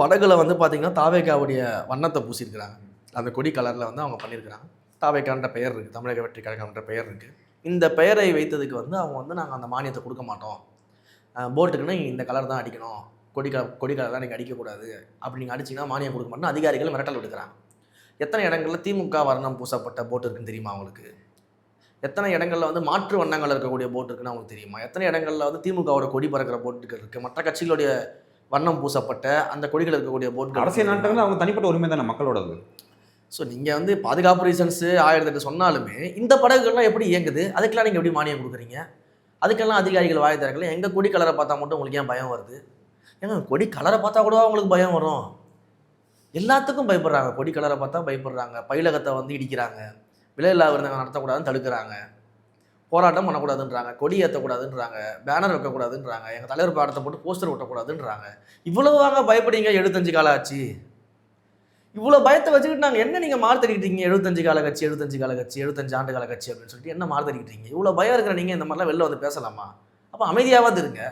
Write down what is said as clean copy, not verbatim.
படகுல வந்து பார்த்தீங்கன்னா, தாவேகாவுடைய வண்ணத்த பூசியிருக்கிறாங்க. அந்த கொடி கலர்ல வந்து அவங்க பண்ணியிருக்கிறாங்க. தாவேகான்ற பெயர் இருக்கு. தமிழக வெற்றி கழகம்ன்ற பெயர் இருக்கு. இந்த பெயரை வைத்ததுக்கு வந்து அவங்க வந்து நாங்க அந்த மானியத்த குடுக்க மாட்டோம். போட்டுக்குன்னா இந்த கலர் தான் அடிக்கணும். கொடி கலர்லாம் நீங்க அடிக்கக்கூடாது. அப்படி நீங்க அடிச்சீங்கன்னா மானியம் குடுக்க மாட்டோம்னு அதிகாரிகள் மிரட்டல் விடுக்குறாங்க. எத்தனை இடங்கள்ல திமுக வர்ணம் பூசப்பட்ட போட் இருக்குன்னு தெரியுமா உங்களுக்கு? எத்தனை இடங்கள்ல வந்து மாற்று வண்ணங்கள் இருக்கக்கூடிய போட் இருக்குன்னு அவங்களுக்கு தெரியுமா? எத்தனை இடங்கள்ல வந்து திமுகவோட கொடி பறக்கிற போட்டுகள் இருக்கு. மற்ற கட்சிகளுடைய வண்ணம் பூசப்பட்ட அந்த கொடிகள் இருக்கக்கூடிய போட்கள் அரசியல் நாட்டங்கள் அவங்க தனிப்பட்ட உரிமை தானே மக்களோடது. ஸோ நீங்கள் வந்து பாதுகாப்பு ரீசன்ஸு 1008 சொன்னாலுமே இந்த படகுகள்லாம் எப்படி இயங்குது? அதுக்கெல்லாம் நீங்கள் எப்படி மானியம் கொடுக்குறீங்க? அதுக்கெல்லாம் அதிகாரிகள் வாய் திறக்கல. எங்கள் கொடி கலரை பார்த்தா மட்டும் உங்களுக்கு ஏன் பயம் வருது? ஏங்க கொடி கலரை பார்த்தா கூட உங்களுக்கு பயம் வரும். எல்லாத்துக்கும் பயப்படுறாங்க. கொடி கலரை பார்த்தா பயப்படுறாங்க. பயிலகத்தை வந்து இடிக்கிறாங்க. விலையில்லா விருந்தகம் நடத்தக்கூடாதுன்னு தடுக்கிறாங்க. போராட்டம் பண்ணக்கூடாதுன்றாங்க. கொடி ஏற்றக்கூடாதுன்றாங்க. பேனர் வைக்கக்கூடாதுன்றாங்க. எங்கள் தலைவர் படத்தை போட்டு போஸ்டர் ஒட்டக்கூடாதுன்றாங்க. இவ்வளவு வாங்க பயப்படுறீங்க 75 கால ஆச்சு. இவ்வளோ பயத்தை வச்சுக்கிட்டு நாங்கள் என்ன நீங்கள் மாறுதடிக்கிட்டீங்க 75 கால கட்சி 75 கால கட்சி 75 ஆண்டு கால கட்சி அப்படின்னு சொல்லிட்டு என்ன மாறுதடிக்கிட்டீங்க? இவ்வளோ பயம் இருக்கிற நீங்கள் இந்த மாதிரிலாம் வெளில வந்து பேசலாமா? அப்போ அமைதியாவது இருங்க.